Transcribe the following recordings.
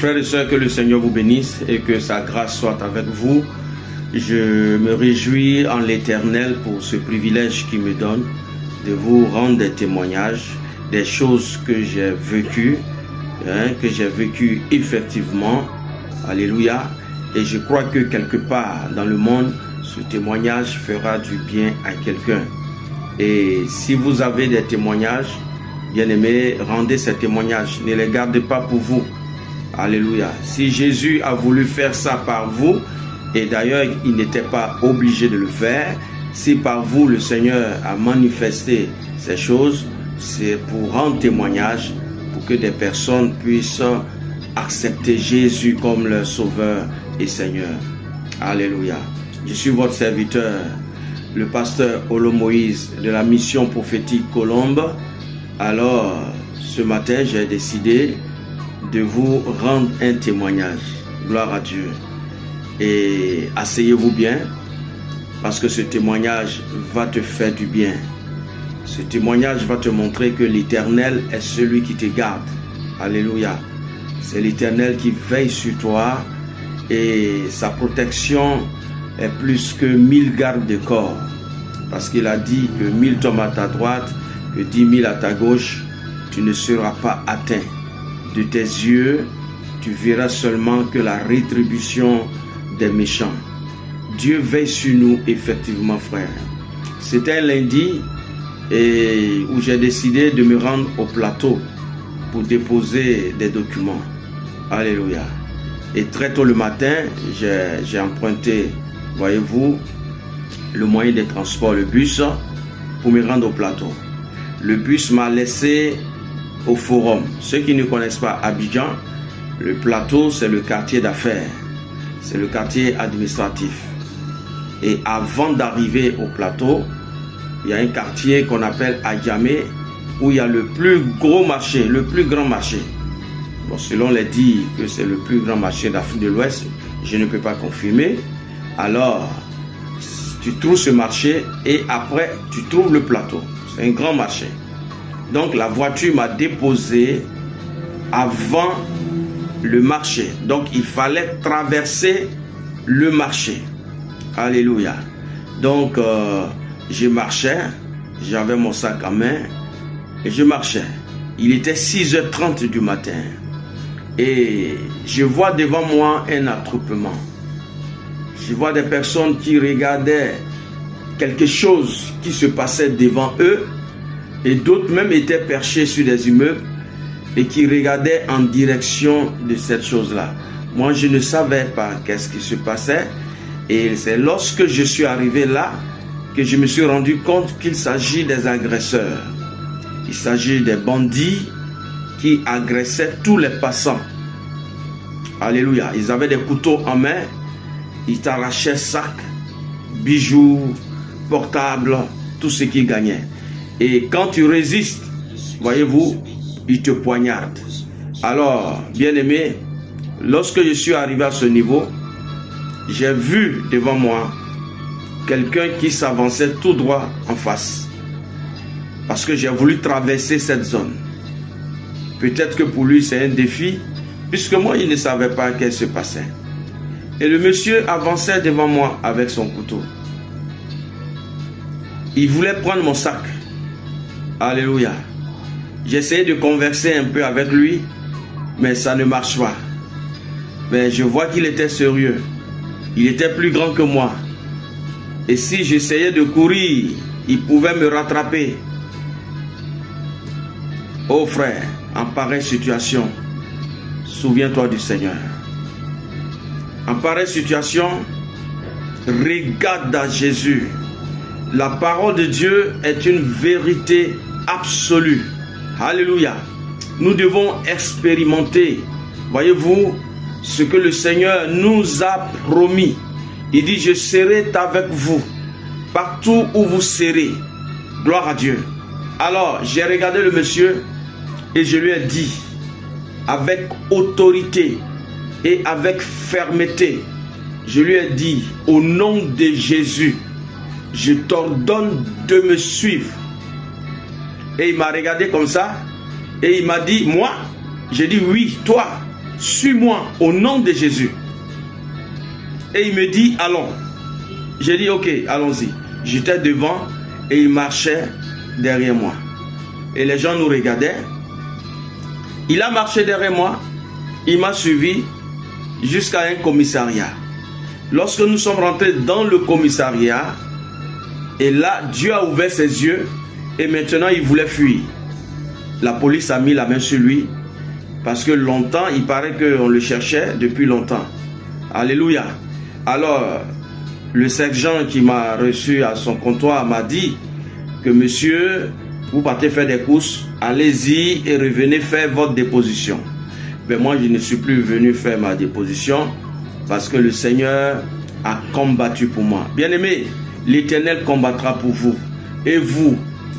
Frères et sœurs, que le Seigneur vous bénisse et que sa grâce soit avec vous. Je me réjouis en l'Éternel pour ce privilège qu'il me donne de vous rendre des témoignages, des choses que j'ai vécues, effectivement. Alléluia. Et je crois que quelque part dans le monde, ce témoignage fera du bien à quelqu'un. Et si vous avez des témoignages, bien-aimés, rendez ces témoignages. Ne les gardez pas pour vous. Alléluia. Si Jésus a voulu faire ça par vous, et d'ailleurs il n'était pas obligé de le faire, si par vous le Seigneur a manifesté ces choses, c'est pour rendre témoignage, pour que des personnes puissent accepter Jésus comme leur Sauveur et Seigneur. Alléluia. Je suis votre serviteur, le pasteur Olo Moïse de la mission prophétique Colombe. Alors, ce matin, j'ai décidé de vous rendre un témoignage. Gloire à Dieu. Et asseyez-vous bien, parce que ce témoignage va te faire du bien. Ce témoignage va te montrer que l'Éternel est celui qui te garde. Alléluia. C'est l'Éternel qui veille sur toi et sa protection est plus que 1000 gardes de corps. Parce qu'il a dit que 1000 tombent à ta droite, que 10 000 à ta gauche, tu ne seras pas atteint. De tes yeux, tu verras seulement que la rétribution des méchants. Dieu veille sur nous, effectivement, frère. C'était un lundi où j'ai décidé de me rendre au plateau pour déposer des documents. Alléluia. Et très tôt le matin, j'ai emprunté, voyez-vous, le moyen de transport, le bus, pour me rendre au plateau. Le bus m'a laissé au forum. Ceux qui ne connaissent pas Abidjan, le plateau, c'est le quartier d'affaires. C'est le quartier administratif. Et avant d'arriver au plateau, il y a un quartier qu'on appelle Adjamé, où il y a le plus gros marché, le plus grand marché. Bon, selon les dires que c'est le plus grand marché d'Afrique de l'Ouest, je ne peux pas confirmer. Alors, tu trouves ce marché et après, tu trouves le plateau. C'est un grand marché. Donc, la voiture m'a déposé avant le marché. Donc, il fallait traverser le marché. Alléluia. Donc, je marchais. J'avais mon sac à main et je marchais. Il était 6h30 du matin. Et je vois devant moi un attroupement. Je vois des personnes qui regardaient quelque chose qui se passait devant eux. Et d'autres même étaient perchés sur des immeubles et qui regardaient en direction de cette chose-là. Moi, je ne savais pas qu'est-ce qui se passait. Et c'est lorsque je suis arrivé là que je me suis rendu compte qu'il s'agit des agresseurs. Il s'agit des bandits qui agressaient tous les passants. Alléluia. Ils avaient des couteaux en main. Ils t'arrachaient sacs, bijoux, portables, tout ce qu'ils gagnaient. Et quand tu résistes, voyez-vous, ils te poignardent. Alors, bien-aimé, lorsque je suis arrivé à ce niveau, j'ai vu devant moi quelqu'un qui s'avançait tout droit en face. Parce que j'ai voulu traverser cette zone. Peut-être que pour lui, c'est un défi, puisque moi, il ne savait pas qu'est-ce qui se passait. Et le monsieur avançait devant moi avec son couteau. Il voulait prendre mon sac. Alléluia. J'essayais de converser un peu avec lui, mais ça ne marche pas. Mais je vois qu'il était sérieux. Il était plus grand que moi. Et si j'essayais de courir, il pouvait me rattraper. Oh frère, en pareille situation, souviens-toi du Seigneur. En pareille situation, regarde à Jésus. La parole de Dieu est une vérité absolue. Alléluia. Nous devons expérimenter, voyez-vous, ce que le Seigneur nous a promis. Il dit, je serai avec vous, partout où vous serez. Gloire à Dieu. Alors, j'ai regardé le monsieur et je lui ai dit, avec autorité et avec fermeté, je lui ai dit, au nom de Jésus, je t'ordonne de me suivre. Et il m'a regardé comme ça et il m'a dit, moi? J'ai dit, oui, toi, suis-moi au nom de Jésus. Et il me dit, allons. J'ai dit, ok, allons-y. J'étais devant et il marchait derrière moi. Et les gens nous regardaient. Il a marché derrière moi. Il m'a suivi jusqu'à un commissariat. Lorsque nous sommes rentrés dans le commissariat, et là, Dieu a ouvert ses yeux et maintenant il voulait fuir. La police a mis la main sur lui parce que longtemps, il paraît qu'on le cherchait depuis longtemps. Alléluia. Alors, le sergent qui m'a reçu à son comptoir m'a dit que monsieur, vous partez faire des courses, allez-y et revenez faire votre déposition. Mais moi, je ne suis plus venu faire ma déposition parce que le Seigneur a combattu pour moi. Bien-aimé, l'Éternel combattra pour vous et vous,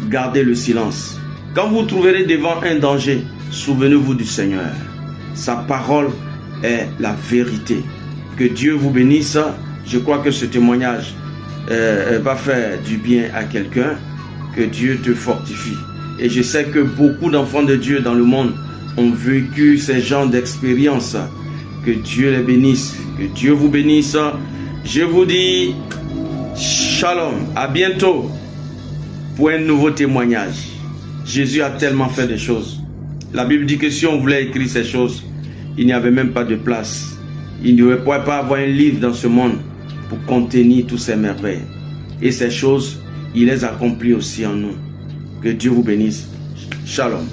gardez le silence. Quand vous trouverez devant un danger, souvenez-vous du Seigneur. Sa parole est la vérité. Que Dieu vous bénisse. Je crois que ce témoignage va faire du bien à quelqu'un. Que Dieu te fortifie. Et je sais que beaucoup d'enfants de Dieu dans le monde ont vécu ces genres d'expériences. Que Dieu les bénisse. Que Dieu vous bénisse. Je vous dis shalom. À bientôt pour un nouveau témoignage. Jésus a tellement fait des choses. La Bible dit que si on voulait écrire ces choses, il n'y avait même pas de place. Il ne pourrait pas avoir un livre dans ce monde pour contenir toutes ces merveilles. Et ces choses, il les accomplit aussi en nous. Que Dieu vous bénisse. Shalom.